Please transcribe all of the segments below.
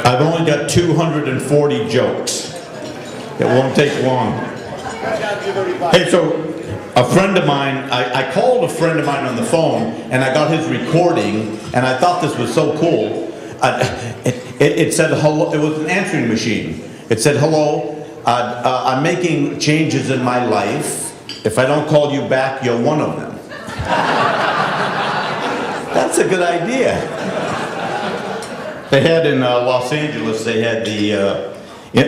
I've only got 240 jokes. It won't take long. Hey, so a friend of mine, I called a friend of mine on the phone, and I got his recording, and I thought this was so cool. It said hello. It was an answering machine. It said, "Hello, I'm making changes in my life. If I don't call you back, you're one of them." That's a good idea. They had in Los Angeles, they had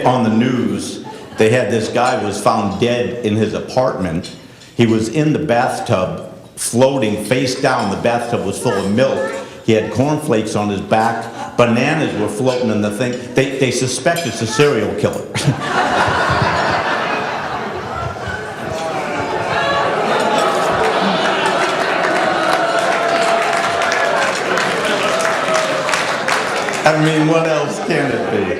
on the news, they had this guy was found dead in his apartment. He was in the bathtub, floating face down. The bathtub was full of milk. He had cornflakes on his back. Bananas were floating in the thing. They suspect it's a serial killer. I mean, what else can it be?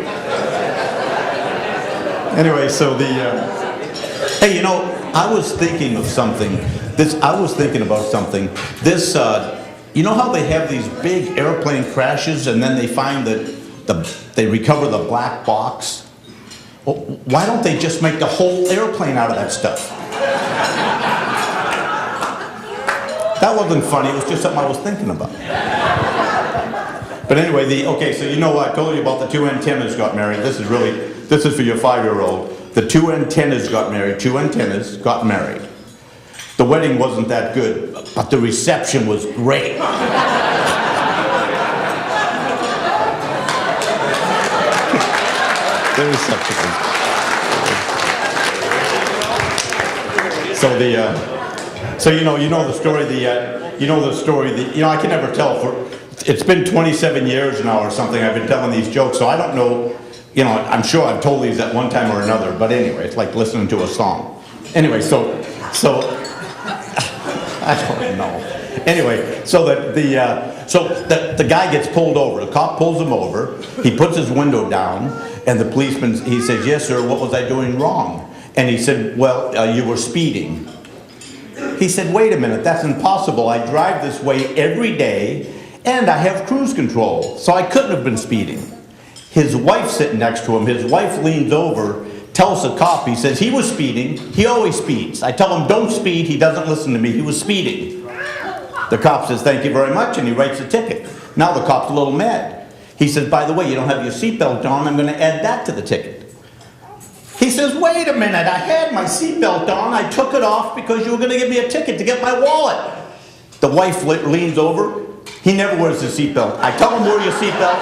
Anyway, so hey, you know, I was thinking of something. I was thinking about something. You know how they have these big airplane crashes and then they find that they recover the black box? Well, why don't they just make the whole airplane out of that stuff? That wasn't funny, it was just something I was thinking about. But anyway, okay, so you know what I told you about the two antennas got married. This is for your 5-year-old. The two antennas got married. Two antennas got married. The wedding wasn't that good, but the reception was great. The reception was so you know the story. I can never tell it's been 27 years now or something I've been telling these jokes, so I don't know, I'm sure I've told these at one time or another, but anyway, it's like listening to a song. Anyway, so I don't know. Anyway, so the guy gets pulled over. The cop pulls him over. He puts his window down, and the policeman, he says, "Yes, sir, what was I doing wrong?" And he said, "Well, you were speeding." He said, "Wait a minute, that's impossible. I drive this way every day, and I have cruise control, so I couldn't have been speeding." His wife's sitting next to him. His wife leans over, tells the cop, he says, "He was speeding. He always speeds. I tell him, don't speed. He doesn't listen to me. He was speeding." The cop says, "Thank you very much," and he writes a ticket. Now the cop's a little mad. He says, "By the way, you don't have your seatbelt on. I'm going to add that to the ticket." He says, "Wait a minute. I had my seatbelt on. I took it off because you were going to give me a ticket to get my wallet." The wife leans over. He never wears his seatbelt. I tell him, "Wear your seatbelt."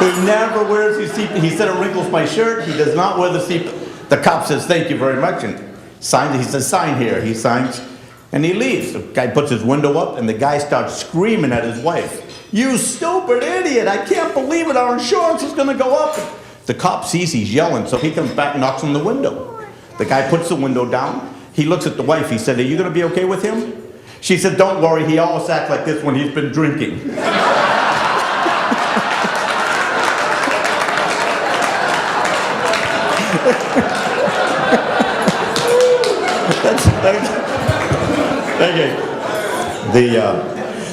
He never wears his seatbelt. He said it wrinkles my shirt. He does not wear the seatbelt. The cop says, "Thank you very much," and signs it. He says, "Sign here." He signs, and he leaves. The guy puts his window up, and the guy starts screaming at his wife. "You stupid idiot! I can't believe it. Our insurance is going to go up." The cop sees he's yelling, so he comes back and knocks on the window. The guy puts the window down. He looks at the wife. He said, "Are you going to be okay with him?" She said, "Don't worry. He always acts like this when he's been drinking." Okay.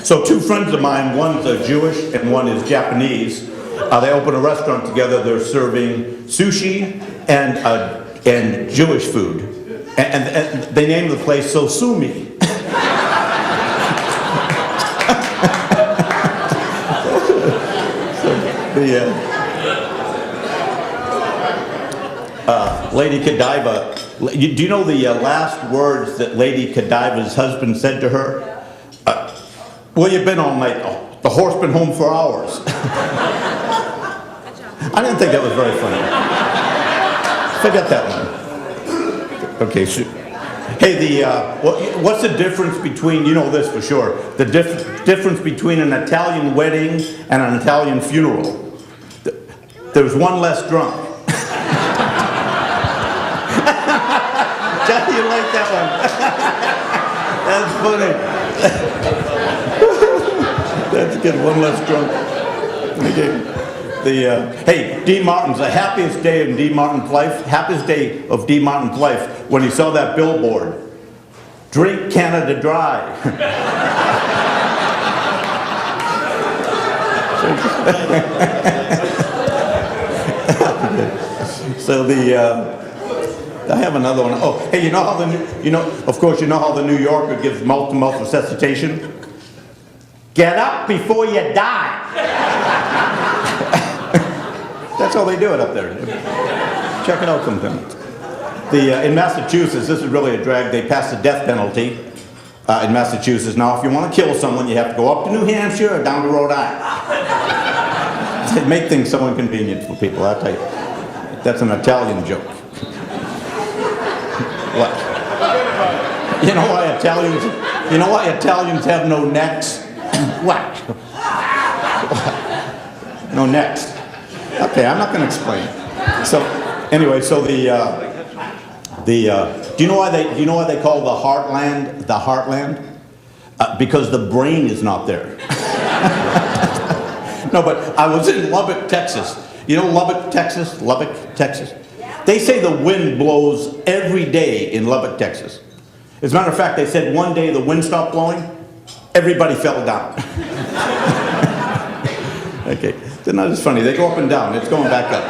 So two friends of mine, one's Jewish and one is Japanese. They open a restaurant together. They're serving sushi and Jewish food, and they named the place Sosumi. Lady Godiva, do you know the last words that Lady Godiva's husband said to her? "Where you been all night?" "Oh, the horse been home for hours." I didn't think that was very funny. Forget that one. Okay, hey, what's the difference between, you know this for sure, the difference between an Italian wedding and an Italian funeral? There's one less drunk. Johnny, you like that one? That's funny. That's good. One less drunk. Okay. Hey, Dean Martin's the happiest day in Dean Martin's life. Happiest day of Dean Martin's life when he saw that billboard. Drink Canada Dry. So I have another one. Oh, hey, of course, you know how the New Yorker gives mouth-to-mouth resuscitation? Get up before you die. That's how they do it up there. Check it out sometime. In Massachusetts, this is really a drag. They passed the death penalty in Massachusetts. Now, if you want to kill someone, you have to go up to New Hampshire or down to Rhode Island. They make things so inconvenient for people. I tell you, that's an Italian joke. What? You know why Italians have no necks? What? No necks. Okay, I'm not going to explain. So anyway, so do you know why they call the heartland? Because the brain is not there. No, but I was in Lubbock, Texas. You know Lubbock, Texas? They say the wind blows every day in Lubbock, Texas. As a matter of fact, they said one day the wind stopped blowing, everybody fell down. Okay, isn't that just funny? They go up and down, it's going back up.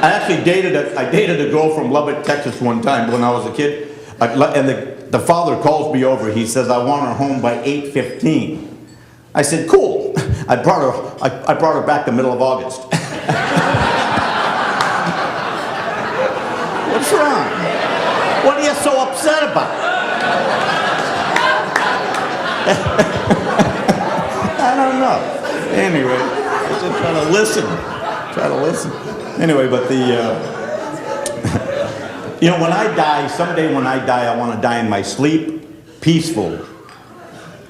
I actually dated a girl from Lubbock, Texas one time when I was a kid, and the father calls me over. He says, I want her home by 8:15. I said, cool. I brought her back the middle of August. What's wrong? What are you so upset about? I don't know. Anyway, just try to listen. Anyway, but when I die, someday when I die, I want to die in my sleep, peaceful.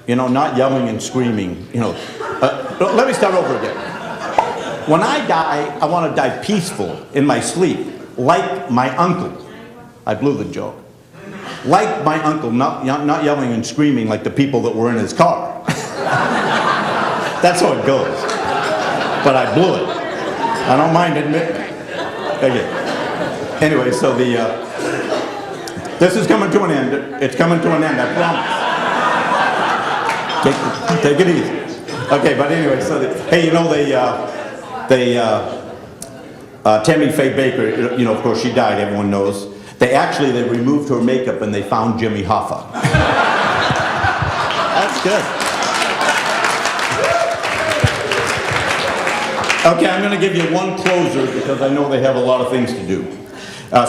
Not yelling and screaming. Let me start over again. When I die, I want to die peaceful in my sleep, like my uncle. I blew the joke. Like my uncle, not yelling and screaming like the people that were in his car. That's how it goes. But I blew it. I don't mind admitting it. Okay. Anyway, so this is coming to an end. It's coming to an end, I promise. Take it easy. Okay, but anyway, so Tammy Faye Baker, of course she died, everyone knows. They removed her makeup and they found Jimmy Hoffa. That's good. Okay, I'm going to give you one closer because I know they have a lot of things to do.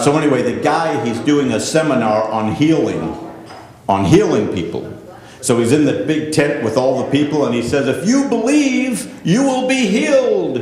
So anyway, the guy, he's doing a seminar on healing people. So he's in the big tent with all the people and he says, if you believe, you will be healed.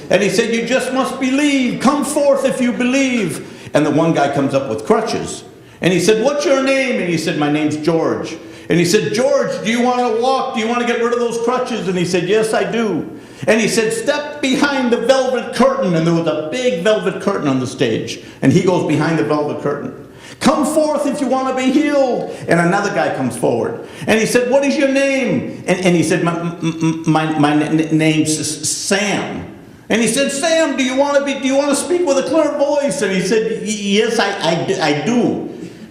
And he said, you just must believe. Come forth if you believe. And the one guy comes up with crutches. And he said, what's your name? And he said, my name's George. And he said, George, do you want to walk? Do you want to get rid of those crutches? And he said, yes, I do. And he said, step behind the velvet curtain. And there was a big velvet curtain on the stage. And he goes behind the velvet curtain. Come forth if you want to be healed. And another guy comes forward. And he said, what is your name? And he said, my name's Sam. And he said, Sam, do you want to speak with a clear voice? And he said, yes, I do.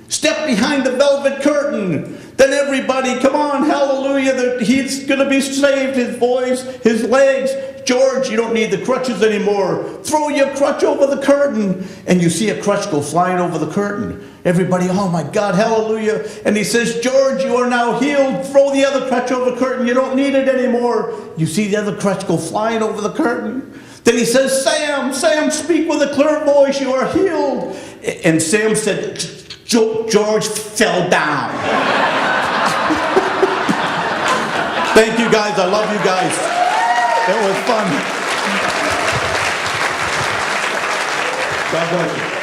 Step behind the velvet curtain. Then everybody, come on, hallelujah, that he's going to be saved, his voice, his legs. George, you don't need the crutches anymore. Throw your crutch over the curtain. And you see a crutch go flying over the curtain. Everybody, oh my God, hallelujah. And he says, George, you are now healed. Throw the other crutch over the curtain. You don't need it anymore. You see the other crutch go flying over the curtain. Then he says, Sam, speak with a clear voice. You are healed. And Sam said, George fell down. Thank you guys. I love you guys. It was fun. God bless you.